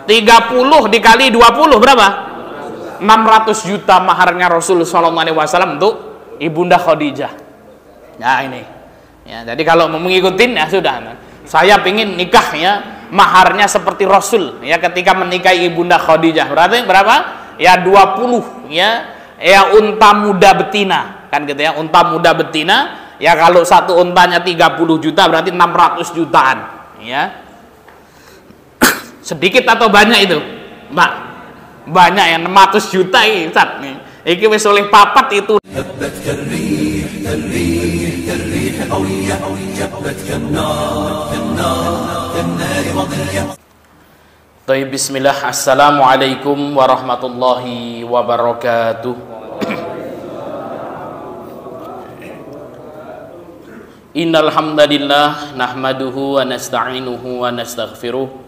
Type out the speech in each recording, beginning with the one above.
30 dikali 20 berapa? 600 juta maharnya Rasul sallallahu alaihi wasallam untuk Ibunda Khadijah. Nah ini. Ya, jadi kalau mau mengikutin ya sudah. Saya pingin nikah ya, maharnya seperti Rasul ya ketika menikahi Ibunda Khadijah. Berarti berapa? Ya 20 ya. Ya unta muda betina kan gitu ya. Unta muda betina ya kalau satu untanya 30 juta berarti 600 jutaan ya. Sedikit atau banyak itu? Mbak, banyak ya, 600 juta ini Ustaz nih. Iki wis oleh papat itu. Bismillah. Assalamualaikum warahmatullahi wabarakatuh. Innal hamdalillah nahmaduhu wa nasta'inuhu wa nastaghfiruh.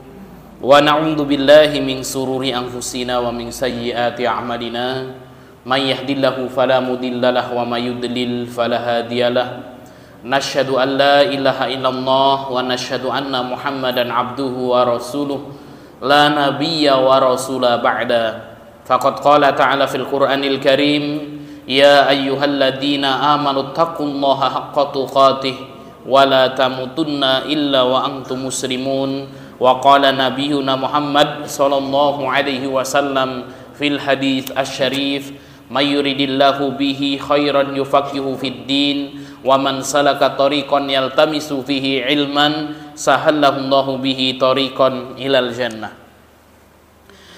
Wa na'udzu billahi min sururi anfusina wa min sayyiati a'malina. May yahdihillahu fala mudhillalah wa may yudlil fala hadiyalah. Nasyhadu an la ilaha illallah wa nasyhadu anna Muhammadan abduhu wa rasuluh. La nabiyya wa rasula ba'da. Faqad qala ta'ala fil Qur'anil Karim, ya ayyuhalladzina amanu taqullaha haqqa tuqatih wa la tamutunna illa wa antum muslimun. Wa qala nabiyuna Muhammad sallallahu alaihi wasallam fil hadits asy-syarif, may yuridillahu bihi khairan yufaqihu fid din wa man salaka tariqan yaltamisu fihi ilman sahallahu Allahu bihi tariqan ilal jannah.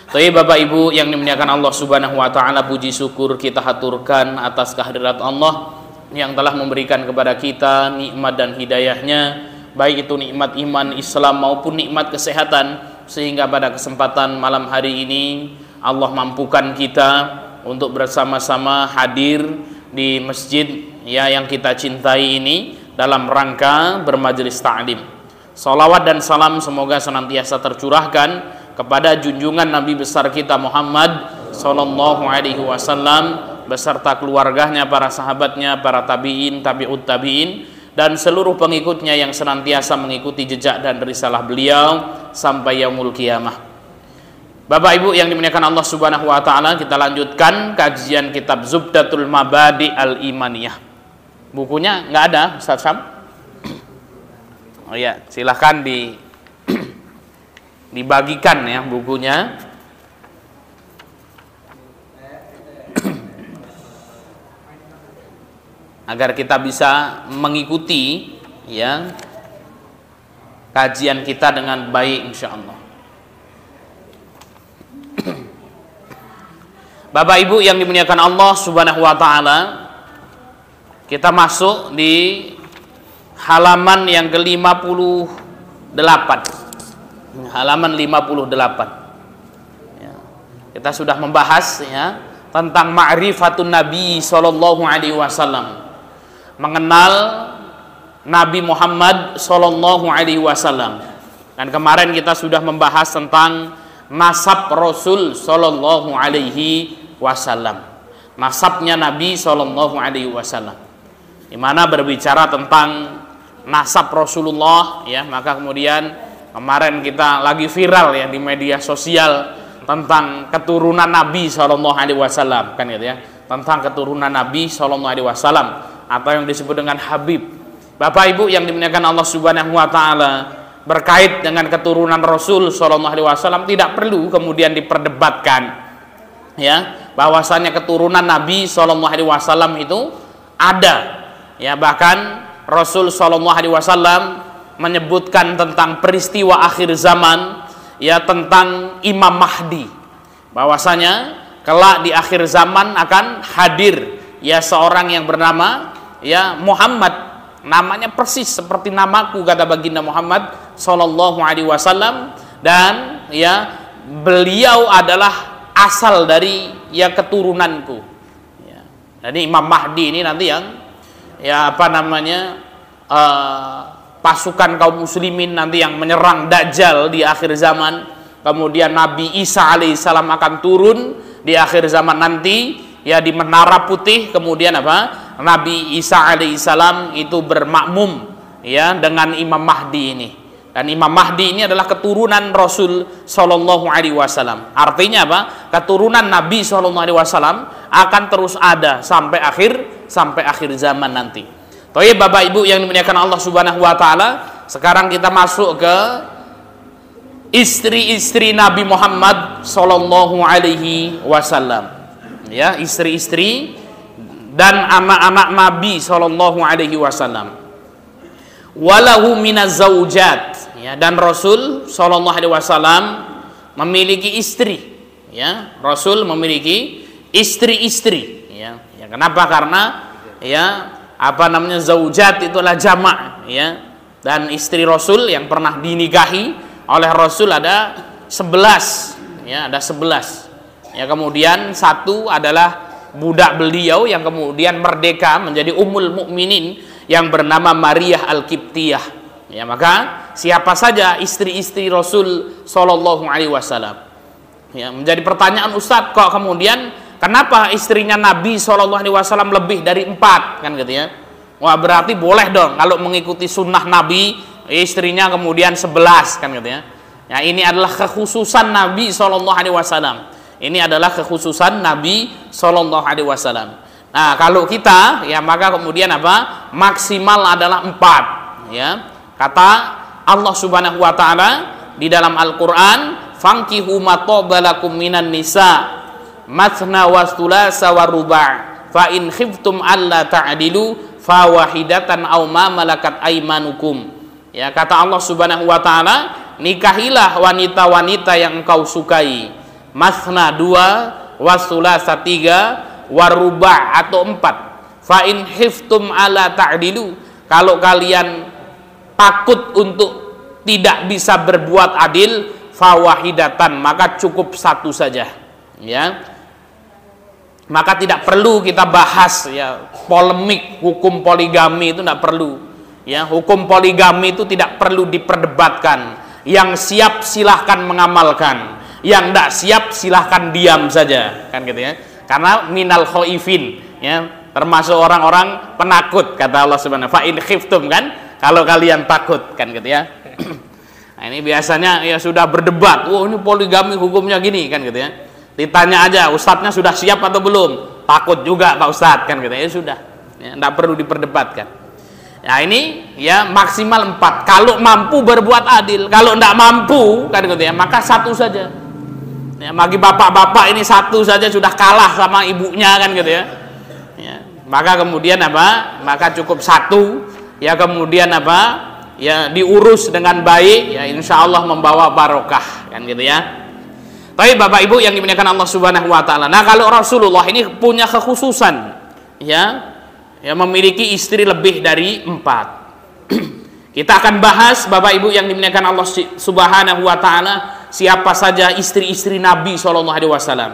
Baik Bapak Ibu yang dimuliakan Allah Subhanahu wa taala, puji syukur kita haturkan atas kehadirat Allah yang telah memberikan kepada kita nikmat dan hidayahnya, baik itu nikmat iman Islam maupun nikmat kesehatan, sehingga pada kesempatan malam hari ini Allah mampukan kita untuk bersama-sama hadir di masjid ya yang kita cintai ini dalam rangka bermajelis ta'lim. Salawat dan salam semoga senantiasa tercurahkan kepada junjungan Nabi besar kita Muhammad sallallahu alaihi wasallam beserta keluarganya, para sahabatnya, para tabi'in, tabi'ut tabi'in, dan seluruh pengikutnya yang senantiasa mengikuti jejak dan risalah beliau sampai yaumul qiyamah. Bapak Ibu yang dimuliakan Allah Subhanahu wa taala, kita lanjutkan kajian kitab Zubdatul Mabadi Al-Imaniyah. Bukunya nggak ada, Ustaz Sam? Oh ya, silahkan dibagikan ya bukunya. Agar kita bisa mengikuti ya kajian kita dengan baik insyaallah. Bapak Ibu yang dimuliakan Allah Subhanahu wa taala, kita masuk di halaman yang ke-58. Halaman 58. Ya. Kita sudah membahas ya tentang ma'rifatun Nabi sallallahu alaihi wasallam. Mengenal Nabi Muhammad sallallahu alaihi wasallam. Dan kemarin kita sudah membahas tentang nasab Rasul sallallahu alaihi wasallam. Nasabnya Nabi sallallahu alaihi wasallam. Di mana berbicara tentang nasab Rasulullah ya, maka kemudian kemarin kita lagi viral ya di media sosial tentang keturunan Nabi sallallahu alaihi wasallam kan gitu ya. Tentang keturunan Nabi sallallahu alaihi wasallam atau yang disebut dengan Habib. Bapak Ibu yang dimuliakan Allah Subhanahu wa taala, berkait dengan keturunan Rasul sallallahu alaihi wasallam tidak perlu kemudian diperdebatkan ya, bahwasanya keturunan Nabi sallallahu alaihi wasallam itu ada ya. Bahkan Rasul sallallahu alaihi wasallam menyebutkan tentang peristiwa akhir zaman ya, tentang Imam Mahdi, bahwasanya kelak di akhir zaman akan hadir ya seorang yang bernama ya Muhammad, namanya persis seperti namaku, kata baginda Muhammad sallallahu alaihi wasallam, dan ya beliau adalah asal dari ya keturunanku ya. Jadi Imam Mahdi ini nanti yang ya apa namanya pasukan kaum muslimin nanti yang menyerang Dajjal di akhir zaman. Kemudian Nabi Isa alaihissalam akan turun di akhir zaman nanti ya di Menara Putih. Kemudian apa, Nabi Isa alaihissalam itu bermakmum ya dengan Imam Mahdi ini. Dan Imam Mahdi ini adalah keturunan Rasul Shallallahu Alaihi Wasallam. Artinya apa? Keturunan Nabi Shallallahu Alaihi Wasallam akan terus ada sampai akhir zaman nanti. Toye Bapak Ibu yang dimuliakan Allah Subhanahu Wa Taala, sekarang kita masuk ke istri-istri Nabi Muhammad Shallallahu Alaihi Wasallam. Ya, istri-istri dan anak-anak Nabi Shallallahu Alaihi Wasallam. Walahu minaz zaujat. Ya, dan Rasul Shallallahu Alaihi Wasallam memiliki istri. Ya, Rasul memiliki istri-istri. Ya, kenapa? Karena zaujat itulah jamak. Ya, dan istri Rasul yang pernah dinikahi oleh Rasul ada 11. Ya, ada 11. Ya, kemudian satu adalah budak beliau yang kemudian merdeka menjadi Ummul Mukminin yang bernama Maryah Al-Qibtiyah. Ya, maka siapa saja istri-istri Rasul Shallallahu Alaihi Wasallam. Ya, menjadi pertanyaan, Ustadz, kok kemudian kenapa istrinya Nabi Shallallahu Alaihi Wasallam lebih dari 4, kan gitu ya? Wah, berarti boleh dong kalau mengikuti sunnah Nabi, istrinya kemudian 11, kan gitu ya? Ya, ini adalah kekhususan Nabi Shallallahu Alaihi Wasallam. Ini adalah kekhususan Nabi Shallallahu Alaihi Wasallam. Nah, kalau kita, ya maka kemudian apa? Maksimal adalah 4. Ya. Kata Allah Subhanahu Wa Taala di dalam Al-Quran, "Fankihu ma taba lakum minan nisa, matsna wa thulatsa wa ruba', fa in khiftum alla ta'dilu fawahidatan aw ma malakat aymanukum." Ya, kata Allah Subhanahu Wa Taala, nikahilah wanita-wanita yang engkau sukai, matsna 2, wa thulatsa 3, wa ruba' atau 4. Fa in khiftum alla ta'dilu, kalau kalian takut untuk tidak bisa berbuat adil, fawahidatan, maka cukup satu saja. Ya, maka tidak perlu kita bahas ya polemik hukum poligami, itu tidak perlu. Ya, hukum poligami itu tidak perlu diperdebatkan. Yang siap silahkan mengamalkan, yang tidak siap silahkan diam saja, kan gitu ya. Karena minal khaifin, ya, termasuk orang-orang penakut, kata Allah Subhanahu. Fa in khiftum, kan, kalau kalian takut, kan gitu ya. Nah, ini biasanya ya sudah berdebat, ini poligami hukumnya gini, kan gitu ya. Ditanya aja, ustadznya sudah siap atau belum? Takut juga Pak Ustadz, kan gitu ya. Sudah, ya, tidak perlu diperdebatkan. Nah, ini ya maksimal 4. Kalau mampu berbuat adil, kalau tidak mampu, kan gitu ya, maka satu saja. Ya, bagi bapak-bapak ini satu saja sudah kalah sama ibunya, kan gitu ya. Ya, maka kemudian apa? Maka cukup satu. Ya, kemudian apa? Ya, diurus dengan baik, ya insya Allah membawa barokah, kan gitu ya. Tapi Bapak Ibu yang dimuliakan Allah Subhanahu Wa Taala. Nah, kalau Rasulullah ini punya kekhususan, ya memiliki istri lebih dari 4. Kita akan bahas Bapak Ibu yang dimuliakan Allah Subhanahu Wa Taala, siapa saja istri-istri Nabi Shallallahu Alaihi Wasallam.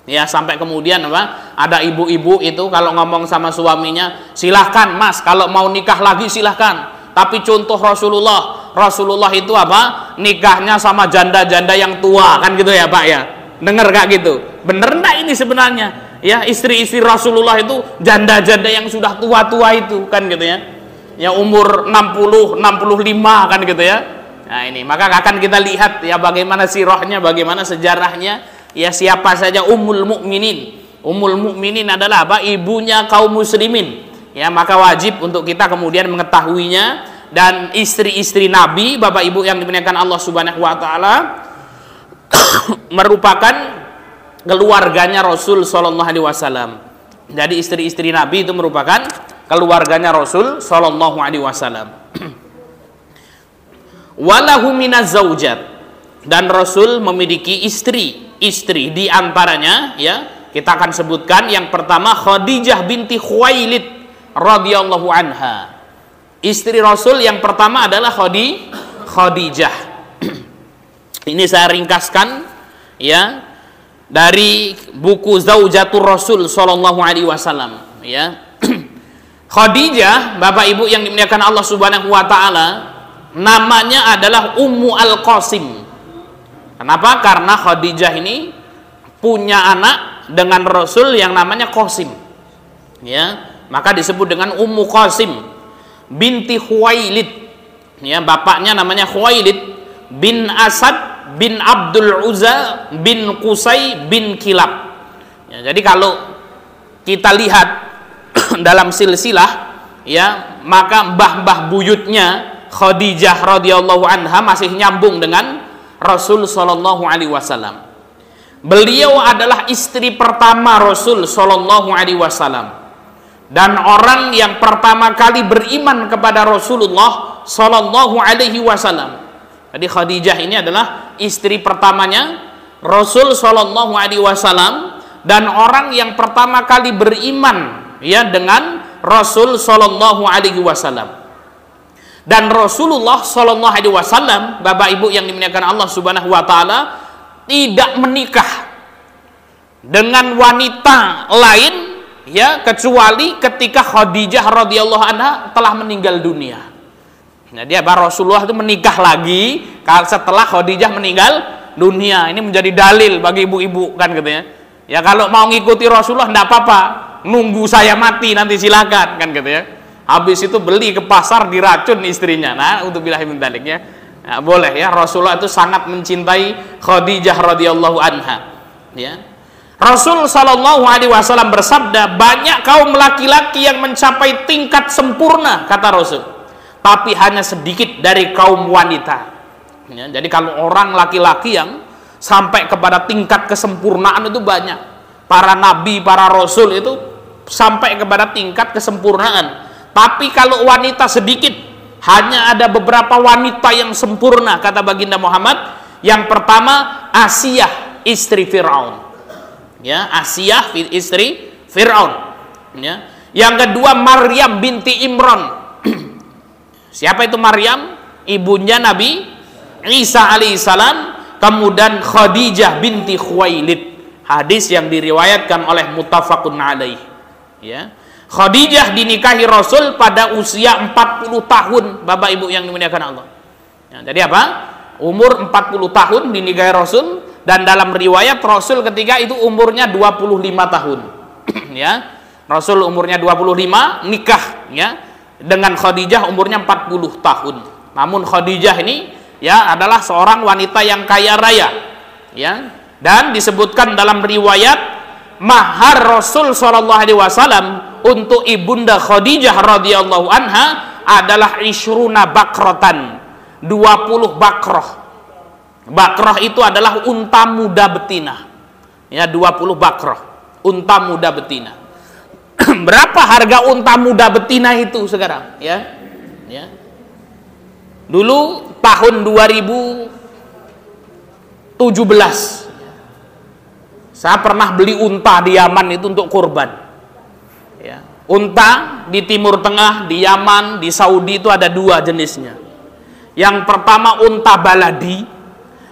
Ya, sampai kemudian apa? Ada ibu-ibu itu kalau ngomong sama suaminya, silahkan mas, kalau mau nikah lagi silahkan. Tapi contoh Rasulullah itu apa? Nikahnya sama janda-janda yang tua, kan gitu ya Pak ya? Dengar gak gitu? Bener enggak ini sebenarnya? Ya, istri-istri Rasulullah itu janda-janda yang sudah tua-tua itu, kan gitu ya? Ya, umur 60, 65, kan gitu ya? Nah, ini maka akan kita lihat ya bagaimana sirahnya, bagaimana sejarahnya. Ya, siapa saja Ummul Mukminin. Ummul Mukminin adalah apa? Ibunya kaum muslimin. Ya, maka wajib untuk kita kemudian mengetahuinya. Dan istri-istri Nabi, Bapak Ibu yang dimuliakan Allah Subhanahu Wa Taala, merupakan keluarganya Rasul Shallallahu Alaihi Wasallam. Jadi istri-istri Nabi itu merupakan keluarganya Rasul Shallallahu Alaihi Wasallam. Walahu minaz zaujat, dan Rasul memiliki istri di antaranya ya kita akan sebutkan yang pertama Khadijah binti Khuwailid radhiyallahu anha. Istri Rasul yang pertama adalah Khadijah. Ini saya ringkaskan ya dari buku Zaujatur Rasul sallallahu alaihi wasallam ya. Khadijah, Bapak Ibu yang dimuliakan Allah Subhanahu wa taala, namanya adalah Ummu Al-Qasim. Kenapa? Karena Khadijah ini punya anak dengan Rasul yang namanya Qasim. Ya, maka disebut dengan Ummu Qasim binti Khuwailid Ya, bapaknya namanya Khuwailid bin Asad bin Abdul Uzza bin Qusay bin Kilab. Ya, jadi kalau kita lihat dalam silsilah, ya, maka mbah-mbah buyutnya Khadijah radhiyallahu anha masih nyambung dengan Rasul sallallahu alaihi wasallam. Beliau adalah istri pertama Rasul sallallahu alaihi wasallam dan orang yang pertama kali beriman kepada Rasulullah sallallahu alaihi wasallam. Jadi Khadijah ini adalah istri pertamanya Rasul sallallahu alaihi wasallam dan orang yang pertama kali beriman, ya, dengan Rasul sallallahu alaihi wasallam. Dan Rasulullah sallallahu alaihi wasallam, Bapak Ibu yang dimuliakan Allah Subhanahu wa taala, tidak menikah dengan wanita lain, ya, kecuali ketika Khadijah radhiyallahu anha telah meninggal dunia. Jadi Rasulullah itu menikah lagi setelah Khadijah meninggal dunia. Ini menjadi dalil bagi ibu-ibu, kan, katanya. Ya, kalau mau ngikuti Rasulullah enggak apa-apa, nunggu saya mati nanti silakan, kan, katanya. Habis itu beli ke pasar, diracun istrinya. Nah, untuk billahi min dzalik, ya. Nah, boleh, ya. Rasulullah itu sangat mencintai Khadijah radhiyallahu anha, ya. Rasul sallallahu alaihi wasallam bersabda, banyak kaum laki-laki yang mencapai tingkat sempurna, kata Rasul, tapi hanya sedikit dari kaum wanita. Ya, jadi kalau orang laki-laki yang sampai kepada tingkat kesempurnaan itu banyak. Para nabi, para rasul itu sampai kepada tingkat kesempurnaan. Tapi kalau wanita sedikit, hanya ada beberapa wanita yang sempurna, kata baginda Muhammad. Yang pertama, Asiyah istri Fir'aun, ya, Asiyah istri Fir'aun, ya. Yang kedua, Maryam binti Imran. Siapa itu Maryam? Ibunya Nabi Isa alaihissalam. Kemudian Khadijah binti Khuwailid, hadis yang diriwayatkan oleh muttafaqun alaih, ya. Khadijah dinikahi Rasul pada usia 40 tahun, Bapak Ibu yang dimuliakan Allah. Ya, jadi apa? Umur 40 tahun dinikahi Rasul, dan dalam riwayat Rasul ketika itu umurnya 25 tahun. Ya. Rasul umurnya 25, nikah, ya, dengan Khadijah umurnya 40 tahun. Namun Khadijah ini, ya, adalah seorang wanita yang kaya raya, ya. Dan disebutkan dalam riwayat mahar Rasul sallallahu alaihi wasallam untuk ibunda Khadijah radhiyallahu anha adalah isyruna bakratan, 20 bakroh. Bakroh itu adalah unta muda betina, ya, 20 bakroh unta muda betina. Berapa harga unta muda betina itu sekarang, ya? Ya. Dulu tahun 2017 saya pernah beli unta di Yaman itu untuk kurban. Ya. Unta di Timur Tengah, di Yaman, di Saudi itu ada dua jenisnya. Yang pertama unta baladi,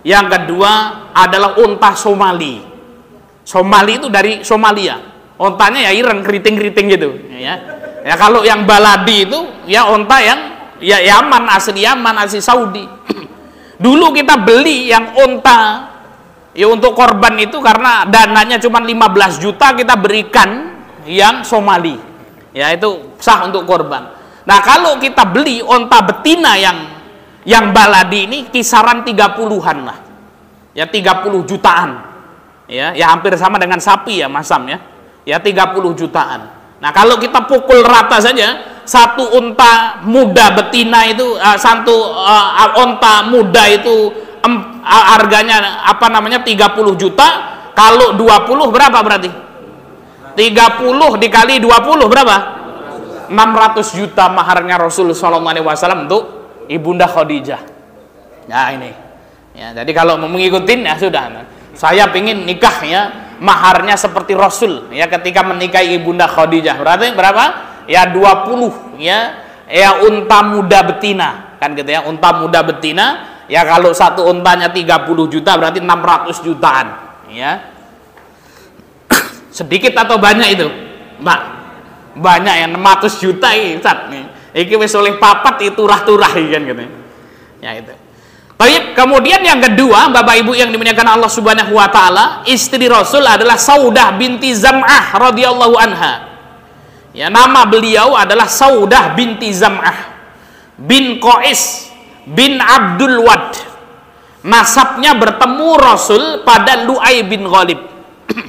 yang kedua adalah unta Somali. Somali itu dari Somalia. Untanya ya ireng, keriting-keriting gitu, ya. Ya, kalau yang baladi itu ya unta yang ya Yaman, asli Saudi. Dulu kita beli yang unta ya untuk korban itu karena dananya cuma 15 juta, kita berikan yang Somali, ya, itu sah untuk korban. Nah, kalau kita beli unta betina yang baladi ini kisaran 30-an lah, ya, 30 jutaan, ya, ya hampir sama dengan sapi, ya, Mas Sam, ya, ya 30 jutaan. Nah, kalau kita pukul rata saja, satu unta muda betina itu, unta muda itu harganya 30 juta. Kalau 20 berapa berarti? 30 dikali 20 berapa? 600 juta maharnya Rasul sallallahu alaihi wasallam untuk ibunda Khadijah. Nah, ini. Ya, jadi kalau mau mengikutin, ya sudah. Saya pingin nikah, ya, maharnya seperti Rasul, ya, ketika menikahi ibunda Khadijah. Berarti berapa? Ya 20, ya unta muda betina, kan, gitu, ya, unta muda betina. Ya, kalau satu untanya 30 juta berarti 600 jutaan, ya. Sedikit atau banyak itu, Mbak? Banyak, ya, 600 juta ini, Ustaz. Iki wis oleh papat itu turah-turah, kan, gitu. Ya, itu. Baik, kemudian yang kedua, Bapak Ibu yang dimuliakan Allah Subhanahu wa taala, istri Rasul adalah Saudah binti Zam'ah radhiyallahu anha. Ya, nama beliau adalah Saudah binti Zam'ah bin Qais bin Abdul Wad. Nasabnya bertemu Rasul pada Lu'ay bin Ghalib.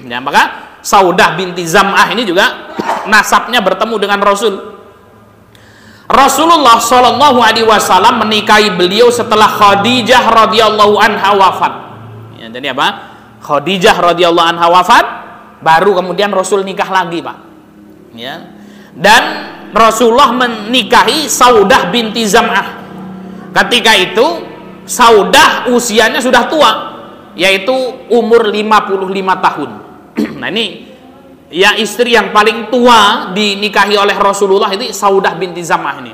Ya, maka Saudah binti Zam'ah ini juga nasabnya bertemu dengan Rasul. Rasulullah Shallallahu Alaihi Wasallam menikahi beliau setelah Khadijah radhiyallahu anha wafat. Ya, jadi apa? Khadijah radhiyallahu anha wafat, baru kemudian Rasul nikah lagi, Pak. Ya. Dan Rasulullah menikahi Saudah binti Zam'ah. Ketika itu Saudah usianya sudah tua, yaitu umur 55 tahun. Nah, ini ya istri yang paling tua dinikahi oleh Rasulullah itu Saudah binti Zam'ah ini.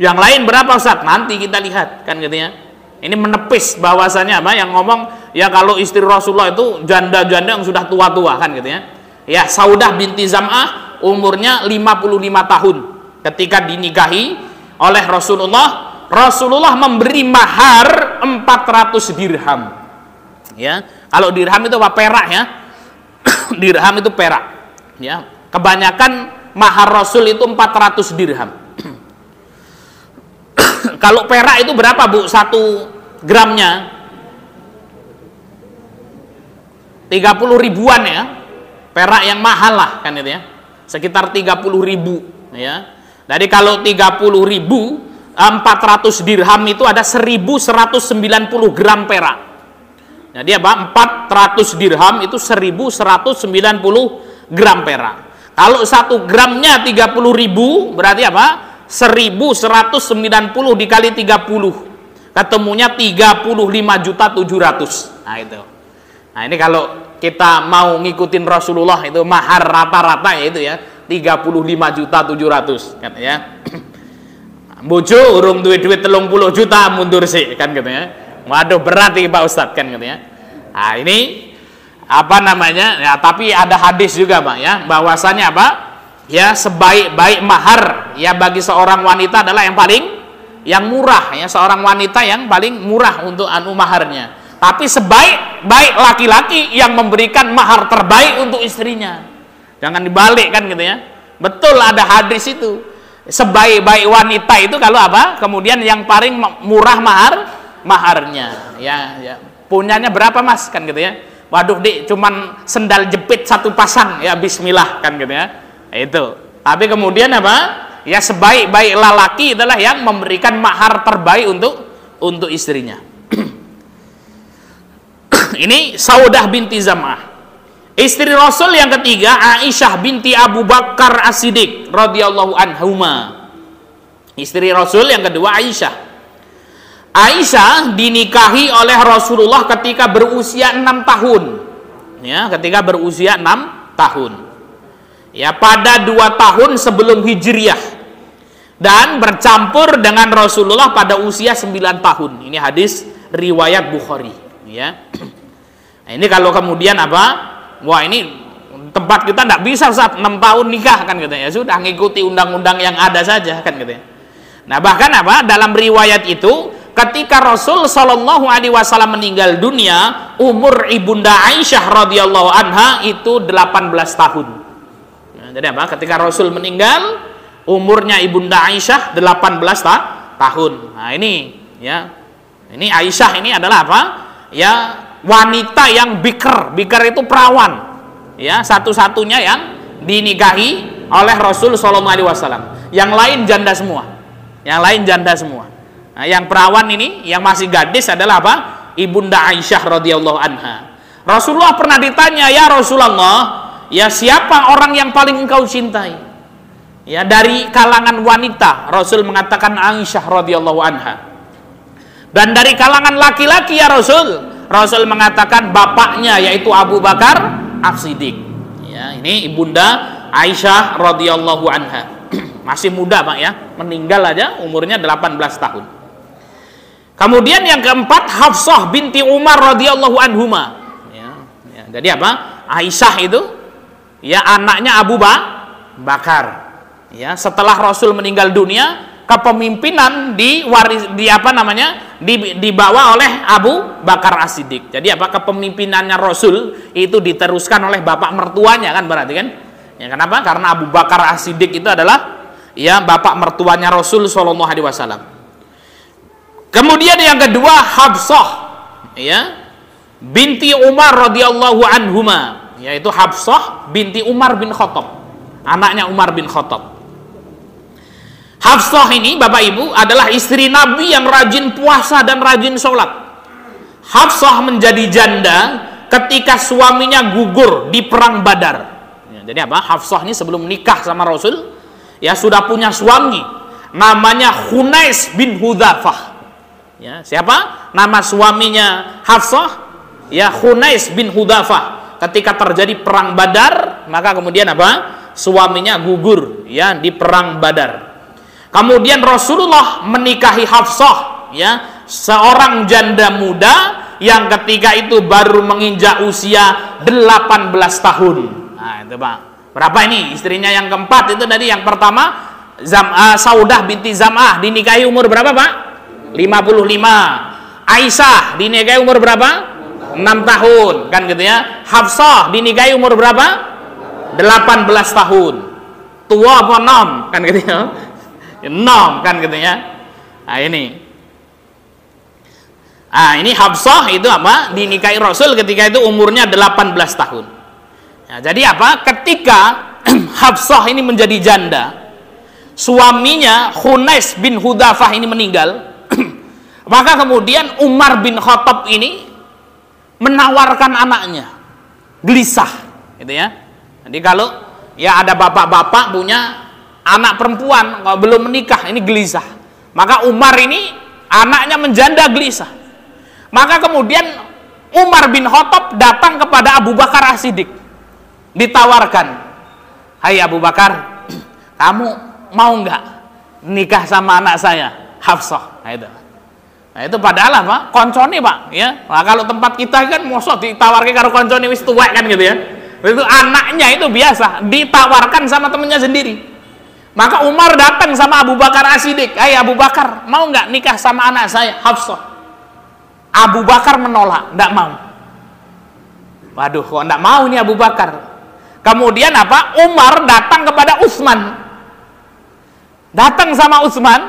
Yang lain berapa, Ustaz? Nanti kita lihat, kan gitu ya. Ini menepis bahwasanya apa yang ngomong ya kalau istri Rasulullah itu janda-janda yang sudah tua-tua, kan gitu ya. Ya, Saudah binti Zam'ah umurnya 55 tahun ketika dinikahi oleh Rasulullah. Rasulullah memberi mahar 400 dirham. Ya, kalau dirham itu apa? Perak ya. Dirham itu perak. Ya, kebanyakan mahar Rasul itu 400 dirham. Kalau perak itu berapa, Bu? 1 gramnya 30 ribuan ya. Perak yang mahal lah, kan itu ya. Sekitar 30 ribu ya. Jadi kalau 30 ribu 400 dirham itu ada 1190 gram perak. Jadi apa? 400 dirham itu 1190 gram perak. Kalau 1 gramnya 30 ribu berarti apa? 1190 dikali 30. Ketemunya 35.700.000. Nah itu. Nah ini kalau kita mau ngikutin Rasulullah itu mahar rata-rata ya itu ya 35.700.000 kan ya. Bojo urung duit-duit 30 juta mundur sih kan gitu ya. Waduh berat nih Pak Ustadz kan gitu ya. Nah ini apa namanya ya, tapi ada hadis juga Pak ya bahwasannya apa ya sebaik-baik mahar ya bagi seorang wanita adalah yang murah ya, seorang wanita yang paling murah untuk maharnya. Tapi sebaik-baik laki-laki yang memberikan mahar terbaik untuk istrinya. Jangan dibalik kan gitu ya. Betul ada hadis itu. Sebaik-baik wanita itu kalau apa? Kemudian yang paling murah maharnya. Ya. Punyanya berapa Mas kan gitu ya. Waduh Dik, cuman sendal jepit 1 pasang ya bismillah kan gitu ya. Itu. Tapi kemudian apa? Ya sebaik-baik lelaki adalah yang memberikan mahar terbaik untuk istrinya. Ini Saudah binti Zam'ah. Istri Rasul yang ketiga Aisyah binti Abu Bakar As-Siddiq radhiyallahu anhuma. Istri Rasul yang kedua Aisyah. Aisyah dinikahi oleh Rasulullah ketika berusia 6 tahun. Ya, ketika berusia 6 tahun. Ya, pada 2 tahun sebelum Hijriah. Dan bercampur dengan Rasulullah pada usia 9 tahun. Ini hadis riwayat Bukhari, ya. Nah, ini kalau kemudian apa? Wah ini tempat kita tidak bisa saat 6 tahun nikah kan gitu ya, sudah ngikuti undang-undang yang ada saja kan gitu ya. Nah bahkan apa dalam riwayat itu ketika Rasul Shallallahu Alaihi Wasallam meninggal dunia umur ibunda Aisyah radhiyallahu anha itu 18 tahun. Nah, jadi apa ketika Rasul meninggal umurnya ibunda Aisyah 18 tahun. Nah ini ya ini Aisyah ini adalah apa ya wanita yang bikr itu perawan ya satu-satunya yang dinikahi oleh Rasul Shallallahu Alaihi Wasallam. Yang lain janda semua. Nah, yang perawan ini yang masih gadis adalah apa? Ibunda Aisyah radhiyallahu anha. Rasulullah pernah ditanya, ya Rasulullah, ya siapa orang yang paling engkau cintai? Ya dari kalangan wanita Rasul mengatakan Aisyah radhiyallahu anha. Dan dari kalangan laki-laki ya Rasul mengatakan bapaknya yaitu Abu Bakar As-Siddiq. Ya, ini ibunda Aisyah radhiyallahu anha. Masih muda Pak ya, meninggal aja umurnya 18 tahun. Kemudian yang keempat Hafsah binti Umar radhiyallahu anhuma. Ya, jadi apa? Aisyah itu ya anaknya Abu Bakar. Ya, setelah Rasul meninggal dunia kepemimpinan dibawa oleh Abu Bakar As-Siddiq. Jadi apa kepemimpinannya Rasul itu diteruskan oleh bapak mertuanya kan berarti kan? Ya kenapa? Karena Abu Bakar As-Siddiq itu adalah ya bapak mertuanya Rasul Shallallahu Alaihi Wasallam. Kemudian yang kedua Hafsah, ya, binti Umar radhiyallahu anhuma, yaitu Hafsah binti Umar bin Khattab, anaknya Umar bin Khattab. Hafsah ini Bapak Ibu adalah istri Nabi yang rajin puasa dan rajin sholat. Hafsah menjadi janda ketika suaminya gugur di perang Badar. Ya, jadi apa? Hafsah ini sebelum nikah sama Rasul, ya sudah punya suami namanya Hunais bin Hudzafah. Ya, siapa? Nama suaminya Hafsah, ya Hunais bin Hudzafah. Ketika terjadi perang Badar, maka kemudian apa? Suaminya gugur, ya, di perang Badar. Kemudian Rasulullah menikahi Hafsah, ya, seorang janda muda yang ketika itu baru menginjak usia 18 tahun. Nah, itu Pak. Berapa ini? Istrinya yang keempat itu tadi, yang pertama Saudah binti Zam'ah dinikahi umur berapa, Pak? 55. Aisyah dinikahi umur berapa? 6 tahun, kan gitu ya. Hafsah dinikahi umur berapa? 18 tahun. Tua apa 6, kan gitu ya. 6, kan gitu ya. Nah, ini Hafsah itu apa? Dinikahi Rasul ketika itu umurnya 18 tahun. Nah, jadi apa? Ketika Hafsah ini menjadi janda, suaminya Hunais bin Hudzafah ini meninggal, maka kemudian Umar bin Khattab ini menawarkan anaknya, gelisah, gitu ya. Jadi kalau ya ada bapak-bapak punya anak perempuan kalau belum menikah, ini gelisah, maka Umar ini anaknya menjanda gelisah. Maka kemudian Umar bin Khattab datang kepada Abu Bakar As-Siddiq, ditawarkan, hai Abu Bakar, kamu mau nggak nikah sama anak saya Hafsah? Nah itu padahal apa? Koncone Pak, ya. Nah, kalau tempat kita kan mosok ditawarkan karo koncone wis tuwek kan gitu ya. Itu anaknya itu biasa ditawarkan sama temennya sendiri. Maka Umar datang sama Abu Bakar As-Siddiq, hai Abu Bakar, mau nggak nikah sama anak saya Hafsah? Abu Bakar menolak, nggak mau. Waduh, kok nggak mau nih Abu Bakar? Kemudian apa? Umar datang kepada Utsman, datang sama Utsman,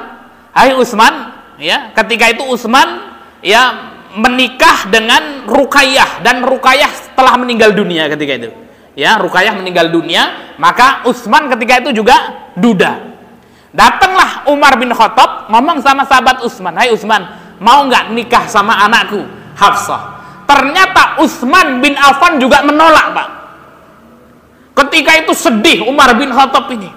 hai Utsman, ya, ketika itu Utsman ya menikah dengan Ruqayyah, dan Ruqayyah telah meninggal dunia ketika itu. Ya, Ruqayyah meninggal dunia, maka Utsman ketika itu juga duda. Datanglah Umar bin Khattab ngomong sama sahabat Utsman, hai Utsman, mau nggak nikah sama anakku Hafsah? Ternyata Utsman bin Affan juga menolak, Pak. Ketika itu sedih Umar bin Khattab ini.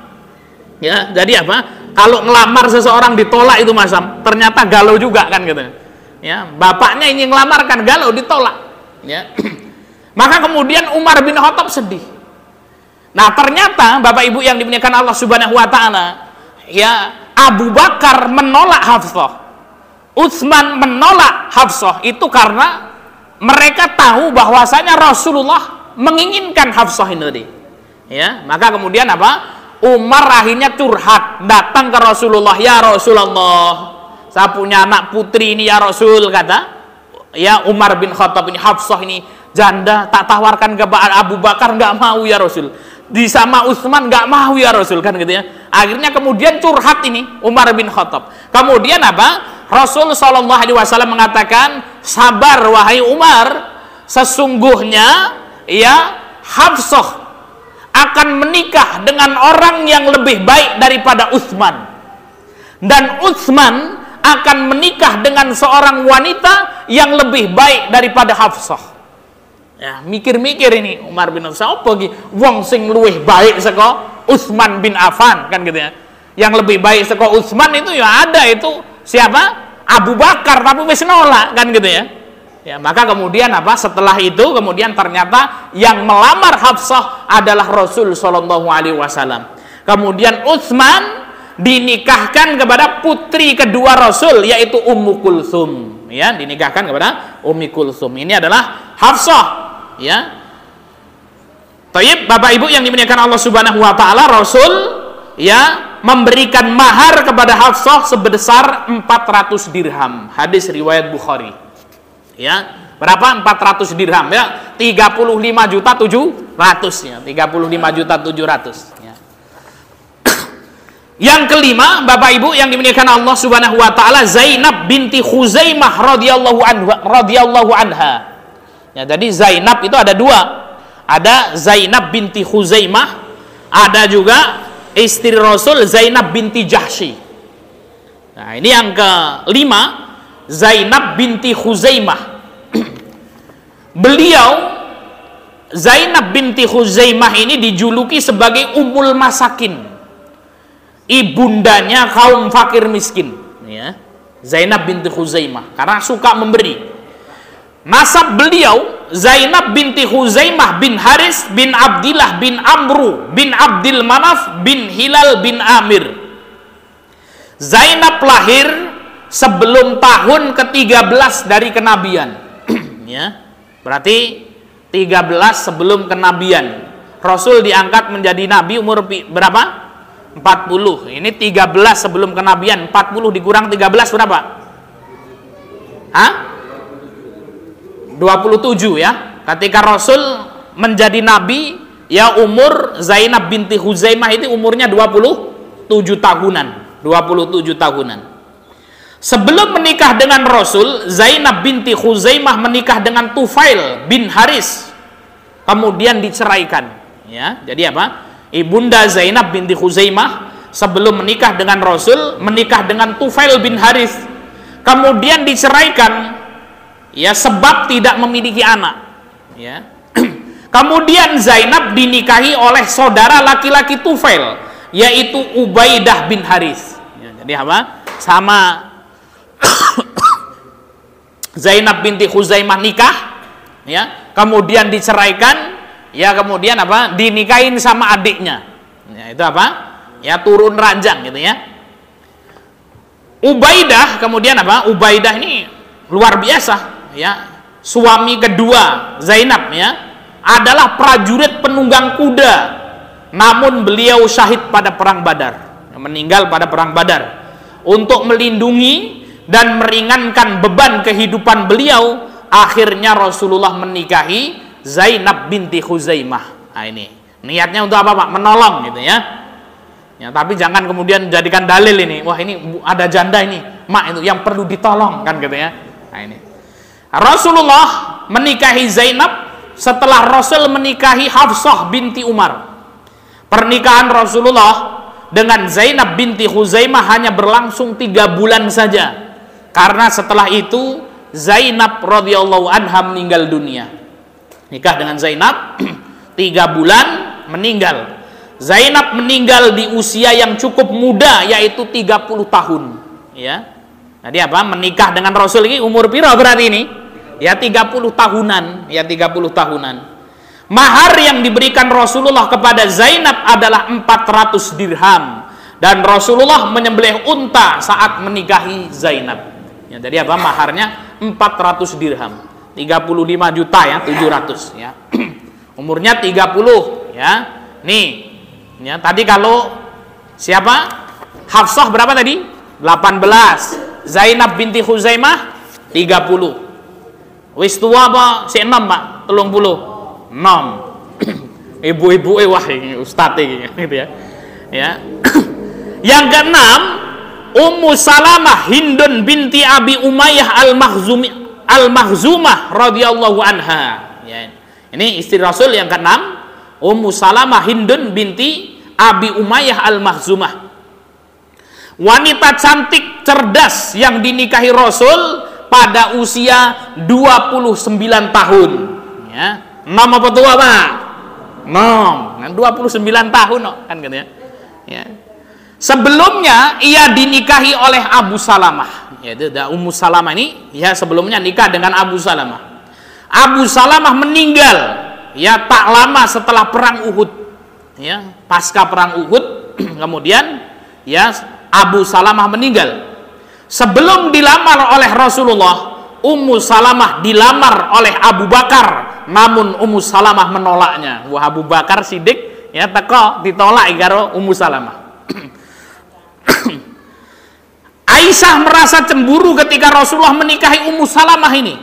Ya, jadi apa? Kalau ngelamar seseorang ditolak itu masam, ternyata galau juga kan gitu. Ya, bapaknya ini ngelamarkan, galau, ditolak. Ya. Maka kemudian Umar bin Khattab sedih. Nah, ternyata Bapak Ibu yang dimuliakan Allah Subhanahu wa taala, ya, Abu Bakar menolak Hafsah, Utsman menolak Hafsah itu karena mereka tahu bahwasanya Rasulullah menginginkan Hafsah ini tadi. Ya, maka kemudian apa? Umar akhirnya curhat, datang ke Rasulullah, ya Rasulullah, saya punya anak putri ini ya Rasul, kata ya Umar bin Khattab ini, Hafsah ini janda, tak tawarkan ke Abu Bakar, nggak mau ya Rasul, di sama Utsman nggak mau ya Rasul, kan gitu ya. Akhirnya kemudian curhat ini Umar bin Khattab. Kemudian apa? Rasul Shallallahu Alaihi Wasallam mengatakan, sabar wahai Umar, sesungguhnya ya Hafsah akan menikah dengan orang yang lebih baik daripada Utsman, dan Utsman akan menikah dengan seorang wanita yang lebih baik daripada Hafsah. Ya, mikir-mikir ini Umar bin Khattab, apa lagi wong sing luwih baik saka Utsman bin Affan, kan gitu ya. Yang lebih baik saka Utsman itu ya ada, itu siapa? Abu Bakar, tapi wis nolak, kan gitu ya. Ya, maka kemudian apa? Setelah itu kemudian ternyata yang melamar Hafsah adalah Rasul Shallallahu Alaihi Wasallam. Kemudian Utsman dinikahkan kepada putri kedua Rasul, yaitu Ummu Kulsum. Ya, dinikahkan kepada Ummu Kulsum. Ini adalah Hafsah. Ya. Taib, Bapak Ibu yang dimuliakan Allah Subhanahu Wa Taala, Rasul ya memberikan mahar kepada Hafsah sebesar 400 dirham. Hadis riwayat Bukhari. Ya, berapa? 400 dirham ya, 35.700.000 ya, 35.700.000 ya. Yang kelima, Bapak Ibu yang dimuliakan Allah Subhanahu wa taala, Zainab binti Khuzaimah radhiyallahu anha. Ya, jadi Zainab itu ada dua. Ada Zainab binti Khuzaimah, ada juga istri Rasul Zainab binti Jahsy. Nah, ini yang kelima, Zainab binti Khuzaimah. Beliau Zainab binti Khuzaimah ini dijuluki sebagai Ummul Masakin, ibundanya kaum fakir miskin, ya. Zainab binti Khuzaimah karena suka memberi. Nasab beliau Zainab binti Khuzaimah bin Haris bin Abdillah bin Amru bin Abdil Manaf bin Hilal bin Amir. Zainab lahir sebelum tahun ke-13 dari kenabian. Ya. Berarti 13 sebelum kenabian. Rasul diangkat menjadi nabi umur berapa? 40. Ini 13 sebelum kenabian. 40 dikurang 13 berapa? Hah? 27 ya. Ketika Rasul menjadi nabi, ya umur Zainab binti Khuzaimah itu umurnya 27 tahunan. 27 tahunan. Sebelum menikah dengan Rasul, Zainab binti Khuzaimah menikah dengan Tufail bin Haris. Kemudian diceraikan, ya. Jadi apa? Ibunda Zainab binti Khuzaimah sebelum menikah dengan Rasul menikah dengan Tufail bin Haris, kemudian diceraikan, ya, sebab tidak memiliki anak, ya. Kemudian Zainab dinikahi oleh saudara laki-laki Tufail, yaitu Ubaidah bin Haris, ya. Jadi apa? Sama Zainab binti Khuzaimah nikah, ya, kemudian diceraikan. Ya, kemudian apa? Dinikahin sama adiknya. Ya, itu apa? Ya, turun ranjang gitu ya. Ubaidah kemudian apa? Ubaidah ini luar biasa, ya. Suami kedua Zainab, ya, adalah prajurit penunggang kuda. Namun beliau syahid pada perang Badar. Meninggal pada perang Badar. Untuk melindungi dan meringankan beban kehidupan beliau, akhirnya Rasulullah menikahi Zainab binti Khuzaimah. Nah, ini niatnya untuk apa, Pak? Menolong gitu ya. Ya, tapi jangan kemudian jadikan dalil ini. Wah, ini ada janda ini, mak, itu yang perlu ditolong kan gitu ya. Nah, ini Rasulullah menikahi Zainab setelah Rasul menikahi Hafsah binti Umar. Pernikahan Rasulullah dengan Zainab binti Khuzaimah hanya berlangsung 3 bulan saja. Karena setelah itu Zainab radhiyallahu anha meninggal dunia. Nikah dengan Zainab 3 bulan meninggal. Zainab meninggal di usia yang cukup muda, yaitu 30 tahun, ya. Jadi apa? Menikah dengan Rasul ini umur piro berarti ini? Ya 30 tahunan, ya 30 tahunan. Mahar yang diberikan Rasulullah kepada Zainab adalah 400 dirham, dan Rasulullah menyembelih unta saat menikahi Zainab. Ya, jadi apa? Maharnya 400 dirham. 35 juta ya, 700 ya. Umurnya 30 ya. Nih. Ya, tadi kalau siapa? Hafsah berapa tadi? 18. Zainab binti Khuzaimah 30. Wis tua apa? Si 6, Pak? 30. 6. Ibu-ibu wah ini ustaz iki gitu ya. Ya. Yang keenam, Ummu Salamah Hindun binti Abi Umayyah Al-Makhzumah radhiyallahu anha. Ya. Ini istri Rasul yang keenam, Ummu Salamah Hindun binti Abi Umayyah Al-Makhzumah. Wanita cantik cerdas yang dinikahi Rasul pada usia 29 tahun. Ya. 6 apa tua, Pak? 6. 29 tahun kan gitu ya. Ya. Sebelumnya ia dinikahi oleh Abu Salamah. Yaitu Ummu Salamah ini ya sebelumnya nikah dengan Abu Salamah. Abu Salamah meninggal ya tak lama setelah perang Uhud. Ya, pasca perang Uhud kemudian ya Abu Salamah meninggal. Sebelum dilamar oleh Rasulullah, Ummu Salamah dilamar oleh Abu Bakar, namun Ummu Salamah menolaknya. Wah, Abu Bakar Siddiq ya teko ditolak karo Ummu Salamah. Aisyah merasa cemburu ketika Rasulullah menikahi Ummu Salamah ini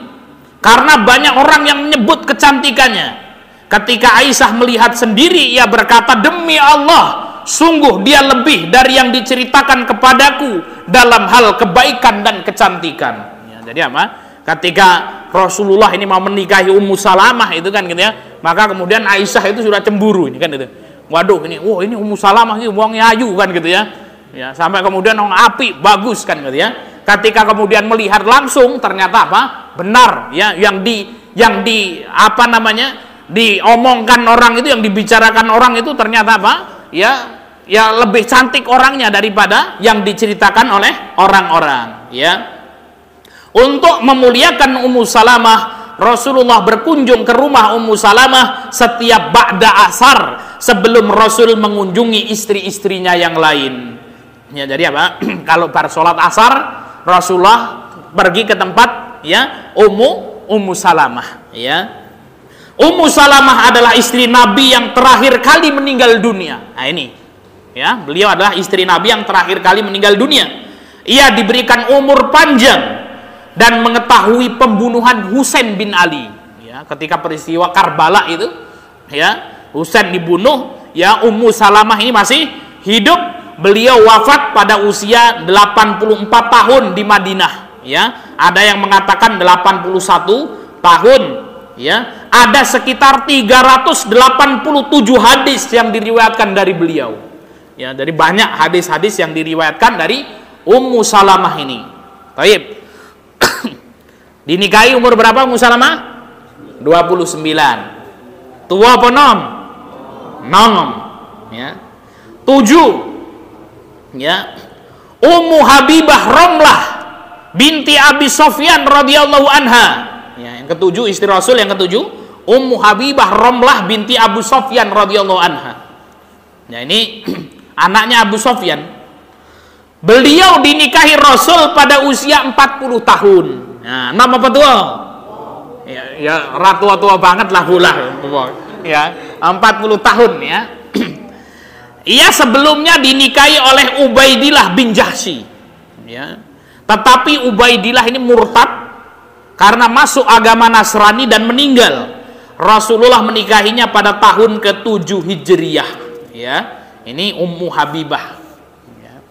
karena banyak orang yang menyebut kecantikannya. Ketika Aisyah melihat sendiri, ia berkata, "Demi Allah, sungguh dia lebih dari yang diceritakan kepadaku dalam hal kebaikan dan kecantikan. Ya, jadi apa? Ketika Rasulullah ini mau menikahi Ummu Salamah itu kan gitu ya, maka kemudian Aisyah itu sudah cemburu ini kan itu. Waduh ini, wah ini Ummu Salamah ini wongnya ayu kan gitu ya. Ya, sampai kemudian api bagus kan gitu ya. Ketika kemudian melihat langsung ternyata apa? Benar ya yang di apa namanya? Diomongkan orang itu, yang dibicarakan orang itu ternyata apa? Ya lebih cantik orangnya daripada yang diceritakan oleh orang-orang, ya. Untuk memuliakan Ummu Salamah, Rasulullah berkunjung ke rumah Ummu Salamah setiap ba'da asar, sebelum Rasul mengunjungi istri-istrinya yang lain. Ya, jadi apa? Kalau pada sholat asar, Rasulullah pergi ke tempat ya Ummu Salamah, ya. Ummu Salamah adalah istri Nabi yang terakhir kali meninggal dunia. Nah ini, ya, beliau adalah istri Nabi yang terakhir kali meninggal dunia. Ia diberikan umur panjang dan mengetahui pembunuhan Husain bin Ali. Ya, ketika peristiwa Karbala itu, ya, Husain dibunuh, ya, Ummu Salamah ini masih hidup. Beliau wafat pada usia 84 tahun di Madinah. Ya, ada yang mengatakan 81 tahun. Ya, ada sekitar 387 hadis yang diriwayatkan dari beliau. Ya, dari banyak hadis-hadis yang diriwayatkan dari Ummu Salamah ini. Baik. Dinikahi umur berapa Ummu Salamah? 29. Tua apa nom? Nom. Ya. 7. Ya. Ummu Habibah Romlah binti Abi Sofyan radhiyallahu anha. Ya, yang ketujuh, istri Rasul yang ketujuh, Ummu Habibah Romlah binti Abu Sofyan radhiyallahu anha. Ya, ini anaknya Abu Sofyan. Beliau dinikahi Rasul pada usia 40 tahun. Nah, nama apa tuh? Ya tua-tua banget lah pula. Ya, 40 tahun ya. Ia sebelumnya dinikahi oleh Ubaidillah bin Jahsy. Ya. Tetapi Ubaidillah ini murtad karena masuk agama Nasrani dan meninggal. Rasulullah menikahinya pada tahun ke-7 Hijriyah. Ya, ini Ummu Habibah. Ya.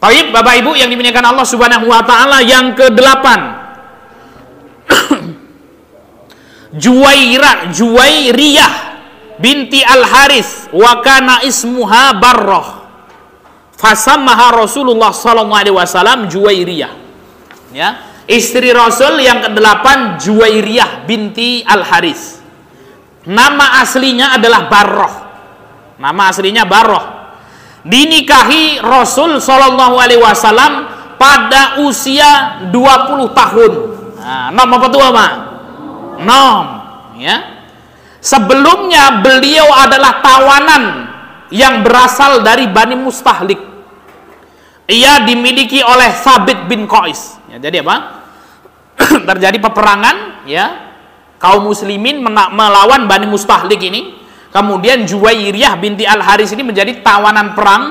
Baik, Bapak Ibu yang dimuliakan Allah Subhanahu wa taala, yang ke-8. Juwairiyah binti Al-Harits wa kana ismuha Barrah. Fasammaha Rasulullah sallallahu alaihi wasallam Juwairiyah. Ya. Istri Rasul yang ke-8 Juwairiyah binti Al-Harits. Nama aslinya adalah Barrah. Nama aslinya Barrah. Dinikahi Rasul sallallahu alaihi wasallam pada usia 20 tahun. Nah, nom apa tuh, Pak? Nom, ya. Sebelumnya beliau adalah tawanan yang berasal dari Bani Mustahlik. Ia dimiliki oleh Thabit bin Qais. Ya, jadi apa? Terjadi peperangan, ya, kaum muslimin melawan Bani Mustahlik ini. Kemudian Juwairiyah binti Al-Harits ini menjadi tawanan perang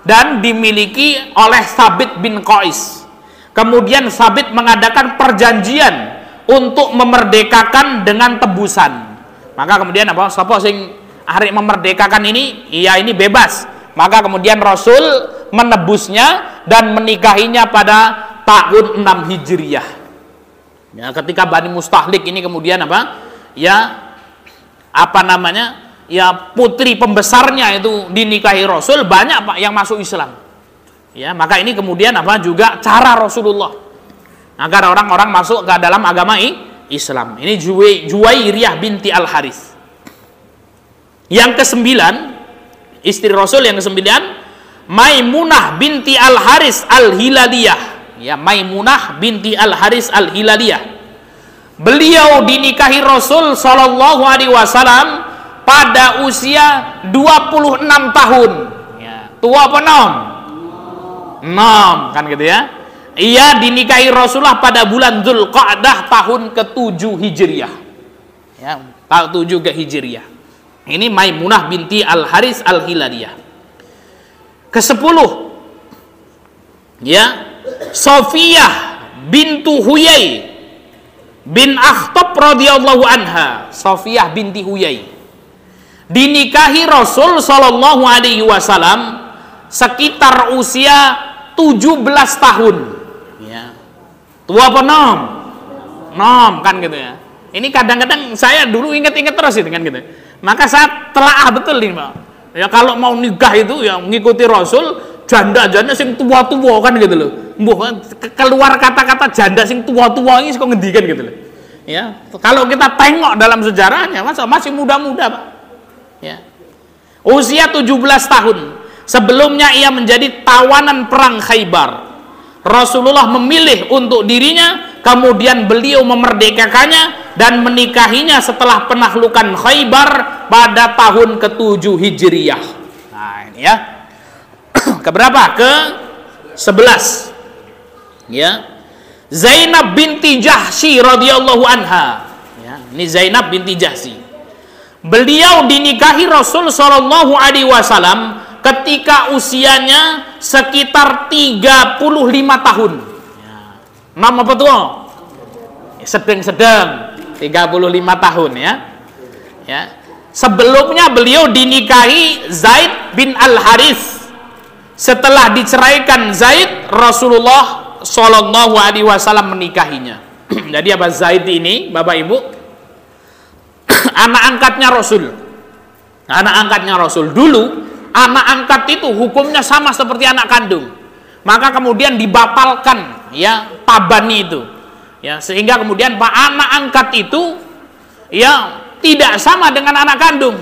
dan dimiliki oleh Thabit bin Qais. Kemudian Thabit mengadakan perjanjian untuk memerdekakan dengan tebusan. Maka kemudian apa? Sapa sing arek memerdekakan ini, iya ini bebas. Maka kemudian Rasul menebusnya dan menikahinya pada tahun 6 Hijriyah. Ya, ketika Bani Mustahlik ini kemudian apa? Ya, apa namanya? Ya, putri pembesarnya itu dinikahi Rasul, banyak Pak yang masuk Islam. Ya, maka ini kemudian apa? Juga cara Rasulullah agar orang-orang masuk ke dalam agama Islam. Ini Juwairiyah binti Al-Harits. Yang ke-9, istri Rasul yang ke-9, Maimunah binti Al-Harits Al-Hilaliyah. Ya, Maimunah binti Al-Harits Al-Hilaliyah. Beliau dinikahi Rasul sallallahu alaihi wasallam pada usia 26 tahun. Ya, tua apa nom? Nom, kan gitu ya. Ia dinikahi Rasulullah pada bulan Dzulqa'dah tahun ke-7 Hijriyah. Ya, tahun 7 ke Hijriyah. Ini Maimunah binti Al-Harits Al-Hilaliyah. Ke-10, ya, Sofiyah bintu Huyai bin Akhtab radhiyallahu anha. Sofiyah binti Huyai dinikahi Rasul Shallallahu Alaihi Wasallam sekitar usia 17 tahun. Ya. Tua apa nom? Nom kan gitu ya. Ini kadang-kadang saya dulu inget-inget terus itu kan gitu. Maka saya telaah betul ini Pak. Ya kalau mau nikah itu ya mengikuti Rasul, janda-janda sing tua-tua kan gitu loh. Keluar kata-kata janda sing tua-tua ini kok ngendikan gitu loh. Ya, kalau kita tengok dalam sejarahnya masih muda-muda Pak. Ya. Usia 17 tahun. Sebelumnya ia menjadi tawanan perang Khaybar. Rasulullah memilih untuk dirinya, kemudian beliau memerdekakannya dan menikahinya setelah penaklukan Khaybar pada tahun ke-7 Hijriyah. Nah, ini ya. Keberapa? Ke-11. Ya. Zainab binti Jahsy radhiyallahu anha. Ya, ini Zainab binti Jahsy. Beliau dinikahi Rasul sallallahu alaihi wasallam ketika usianya sekitar 35 tahun. Ya. Nama apa tuh? Sedang-sedang 35 tahun ya. Ya. Sebelumnya beliau dinikahi Zaid bin Al-Harits. Setelah diceraikan Zaid, Rasulullah Shallallahu Alaihi Wasallam menikahinya. Jadi apa Zaid ini, Bapak Ibu, anak angkatnya Rasul. Anak angkatnya Rasul. Dulu anak angkat itu hukumnya sama seperti anak kandung. Maka kemudian dibatalkan ya tabani itu. Ya, sehingga kemudian Pak anak angkat itu ya tidak sama dengan anak kandung.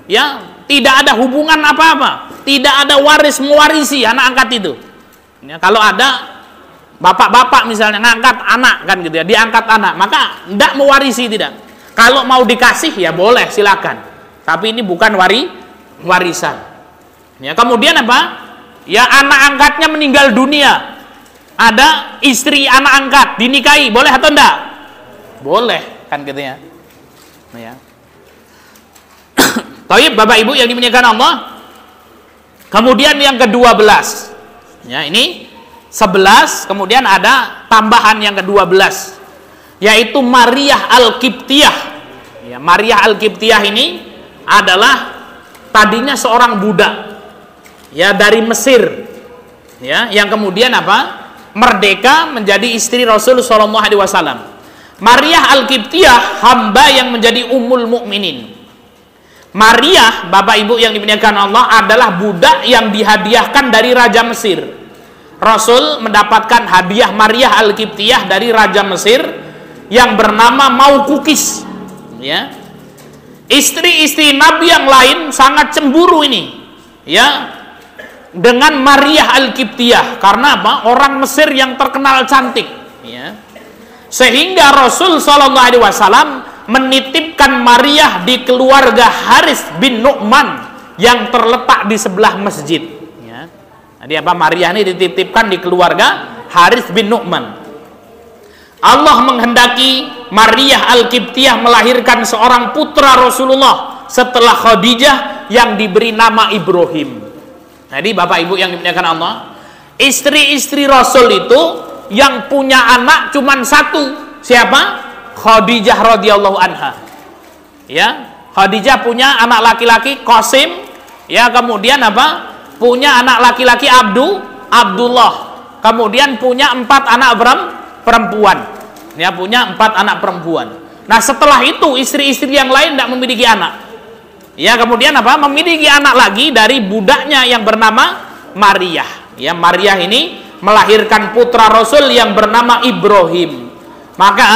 Ya, tidak ada hubungan apa-apa. Tidak ada waris mewarisi anak angkat itu. Ya, kalau ada bapak-bapak misalnya ngangkat anak kan gitu ya, diangkat anak, maka tidak mewarisi tidak. Kalau mau dikasih ya boleh silakan. Tapi ini bukan warisan. Ya, kemudian apa? Ya anak angkatnya meninggal dunia. Ada istri anak angkat dinikahi, boleh atau enggak? Boleh kan gitu ya. Nah, ya. Taib Bapak Ibu yang dimuliakan Allah. Kemudian yang ke-12. Ya, ini 11, kemudian ada tambahan yang ke-12 yaitu Maryah Al-Qibtiyah. Ya, Maryah Al-Qibtiyah ini adalah tadinya seorang budak ya dari Mesir. Ya, yang kemudian apa? Merdeka menjadi istri Rasul sallallahu alaihi wasallam. Maryah Al-Qibtiyah hamba yang menjadi ummul mukminin. Maryah, Bapak Ibu yang dimuliakan Allah, adalah budak yang dihadiahkan dari Raja Mesir. Rasul mendapatkan hadiah Maryah Al-Qibtiyah dari Raja Mesir yang bernama Maukukis. Ya. Istri-istri Nabi yang lain sangat cemburu ini. Ya. Dengan Maryah Al-Qibtiyah karena apa? Orang Mesir yang terkenal cantik. Ya. Sehingga Rasul sallallahu alaihi wasallam menitipkan Maryah di keluarga Haris bin Nu'man yang terletak di sebelah masjid. Ya. Jadi apa? Maryah ini dititipkan di keluarga Haris bin Nu'man. Allah menghendaki Maryah Al-Qibtiyah melahirkan seorang putra Rasulullah setelah Khadijah yang diberi nama Ibrahim. Jadi Bapak Ibu yang dimuliakan Allah, istri-istri Rasul itu yang punya anak cuman satu. Siapa? Khadijah radhiyallahu anha. Ya, Khadijah punya anak laki-laki Qasim, ya, kemudian apa? Punya anak laki-laki Abdullah. Kemudian punya 4 anak perempuan. Ya, punya 4 anak perempuan. Nah, setelah itu istri-istri yang lain tidak memiliki anak. Ya, kemudian apa? Memiliki anak lagi dari budaknya yang bernama Maryah. Ya, Maryah ini melahirkan putra Rasul yang bernama Ibrahim. Maka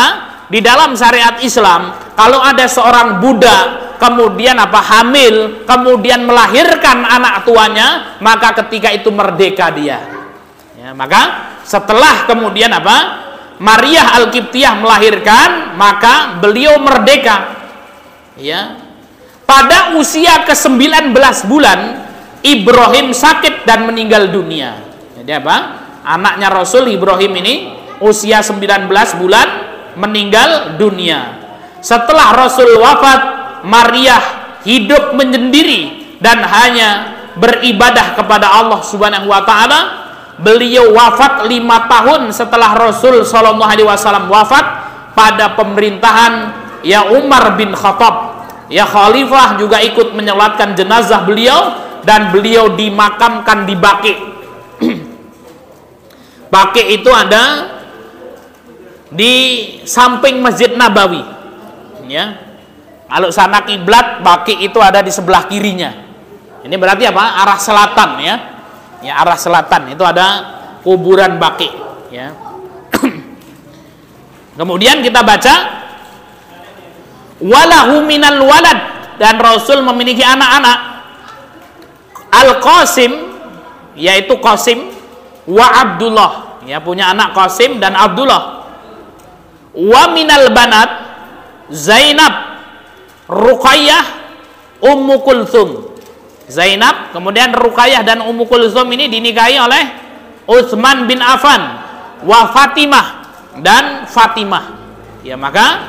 di dalam syariat Islam, kalau ada seorang budak kemudian apa hamil, kemudian melahirkan anak tuanya, maka ketika itu merdeka dia. Ya, maka setelah kemudian apa? Maryah Al-Qibtiyah melahirkan, maka beliau merdeka. Ya. Pada usia ke-19 bulan, Ibrahim sakit dan meninggal dunia. Jadi apa? Anaknya Rasul Ibrahim ini usia 19 bulan meninggal dunia. Setelah Rasul wafat, Maryah hidup menyendiri dan hanya beribadah kepada Allah Subhanahu wa taala. Beliau wafat 5 tahun setelah Rasul sallallahu alaihi wasallam wafat pada pemerintahan ya Umar bin Khattab. ya khalifah juga ikut menyolatkan jenazah beliau, dan beliau dimakamkan di Baqi. Baqi itu ada di samping Masjid Nabawi, ya. Kalau sana kiblat, Baqi itu ada di sebelah kirinya. Ini berarti apa? Arah selatan, ya. Ya, arah selatan itu ada kuburan Baqi, ya. Kemudian kita baca walahu minal walad, dan Rasul memiliki anak-anak. Al-Qasim, yaitu Qasim, wa Abdullah, ya, punya anak Qasim dan Abdullah. Wa minal banat Zainab, Ruqayyah, Ummu Kulthum. Zainab, kemudian Ruqayyah dan Ummu Kulthum ini dinikahi oleh Utsman bin Affan, wa Fatimah dan Fatimah. Ya, maka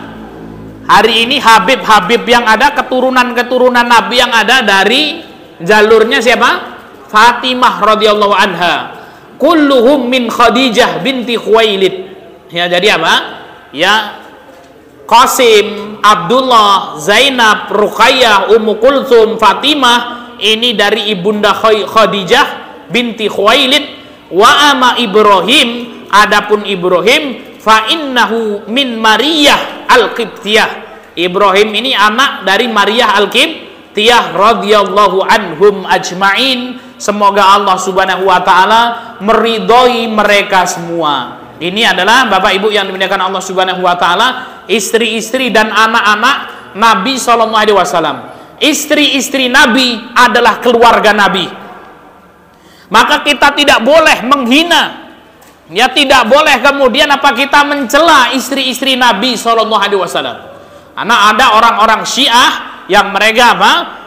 hari ini Habib-habib yang ada, keturunan-keturunan Nabi yang ada dari jalurnya siapa? Fatimah radhiyallahu anha. Kulluhum min Khadijah binti Khuwailid. Ya, jadi apa? Ya, Qasim, Abdullah, Zainab, Ruqayyah, Ummu Kulthum, Fatimah ini dari ibunda Khadijah binti Khuwailid. Wa ama Ibrahim, adapun Ibrahim fa innahu min Maryah al-Qibtiyah. Ibrahim ini anak dari Maryah al-Qibtiyah radhiyallahu anhum ajmain. Semoga Allah Subhanahu wa taala meridhoi mereka semua. Ini adalah Bapak Ibu yang dimuliakan Allah Subhanahu wa taala, istri-istri dan anak-anak Nabi sallallahu alaihi wasallam. Istri-istri Nabi adalah keluarga Nabi. Maka kita tidak boleh menghina, ya, tidak boleh kemudian kita mencela istri-istri Nabi sallallahu alaihi wasallam. Karena ada orang-orang Syiah yang mereka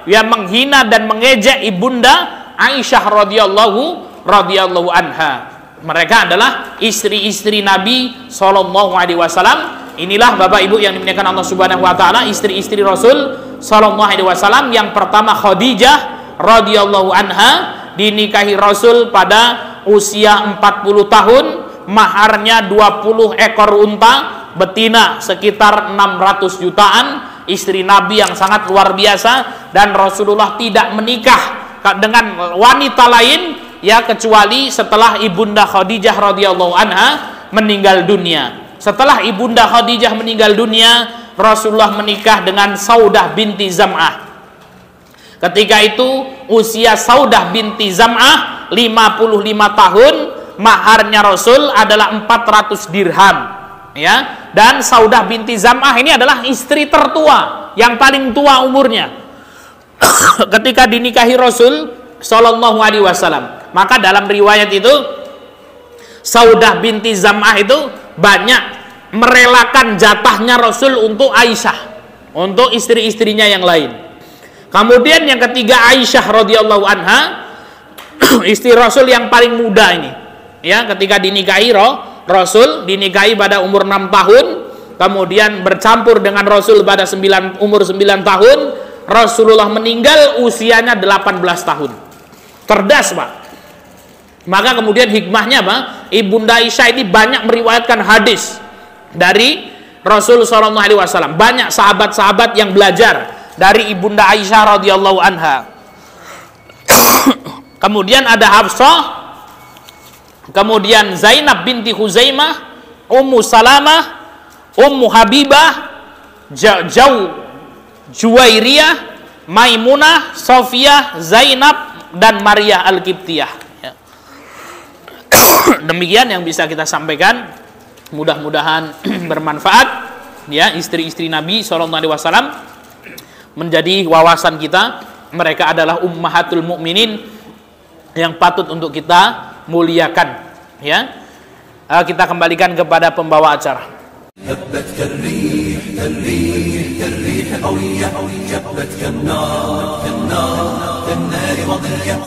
yang menghina dan mengejek ibunda Aisyah radhiyallahu anha. Mereka adalah istri-istri Nabi sallallahu alaihi wasallam. Inilah Bapak Ibu yang dimuliakan Allah Subhanahu wa taala, istri-istri Rasul sallallahu alaihi wasallam. Yang pertama Khadijah radhiyallahu anha, dinikahi Rasul pada usia 40 tahun, maharnya 20 ekor unta betina sekitar 600 jutaan. Istri Nabi yang sangat luar biasa, dan Rasulullah tidak menikah dengan wanita lain, ya, kecuali setelah ibunda Khadijah radhiyallahu anha meninggal dunia. Setelah ibunda Khadijah meninggal dunia, Rasulullah menikah dengan Saudah binti Zam'ah. Ketika itu usia Saudah binti Zam'ah 55 tahun, maharnya Rasul adalah 400 dirham, ya. Dan Saudah binti Zam'ah ini adalah istri tertua, yang paling tua umurnya ketika dinikahi Rasul sallallahu alaihi wasallam. Maka dalam riwayat itu Saudah binti Zam'ah itu banyak merelakan jatahnya Rasul untuk Aisyah, untuk istri-istrinya yang lain. Kemudian yang ketiga Aisyah radhiyallahu anha, istri Rasul yang paling muda ini, ya, ketika dinikahi Rasul dinikahi pada umur 6 tahun, kemudian bercampur dengan Rasul pada umur 9 tahun. Rasulullah meninggal usianya 18 tahun. Cerdas, Pak. Maka kemudian hikmahnya Ibunda Aisyah ini banyak meriwayatkan hadis dari Rasul sallallahu alaihi wasallam. Banyak sahabat-sahabat yang belajar dari Ibunda Aisyah radhiyallahu anha. Kemudian ada Hafsah, kemudian Zainab binti Huzaimah, Ummu Salamah, Ummu Habibah, Juwairiyah, Maimunah, Sofiyah, Zainab, dan Maryah al-Qibtiyah. Ya. Demikian yang bisa kita sampaikan. Mudah-mudahan bermanfaat, ya. Istri-istri Nabi SAW menjadi wawasan kita. Mereka adalah ummahatul mukminin yang patut untuk kita muliakan, ya. Kita kembalikan kepada pembawa acara. هبت كالريح كالريح كالريح قوية جبت كالنار كالنار كالنار وضية